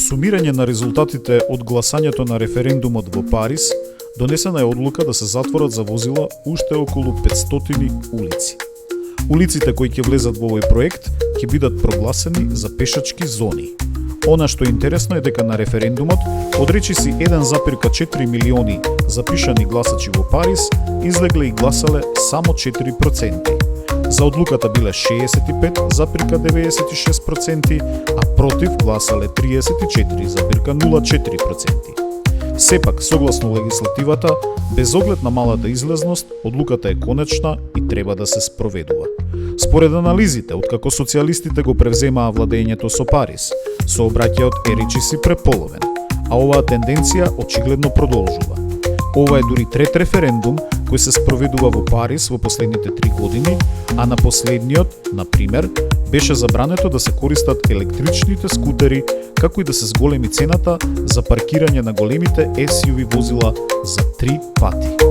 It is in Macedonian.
сумирање на резултатите од гласањето на референдумот во Париз, донесена е одлука да се затворат за возила уште околу 500 улици. Улиците кои ќе влезат во овој проект ќе бидат прогласени за пешачки зони. Она што е интересно е дека на референдумот, од речиси 1,4 милиони запишани гласачи во Париз, излегле и гласале само 4%. За одлуката биле 65,96%, а против гласале 34,04%. Сепак, согласно легислативата, без оглед на малата излезност, одлуката е конечна и треба да се спроведува. Според анализите, откако социјалистите го превземаа владењето со Париз, сообраќајот е речиси преполовен, а оваа тенденција очигледно продолжува. Ова е дури трет референдум кој се спроведува во Париз во последните 3 години, а на последниот, на пример, беше забрането да се користат електричните скутери, како и да се зголеми цената за паркирање на големите SUV возила за 3 пати.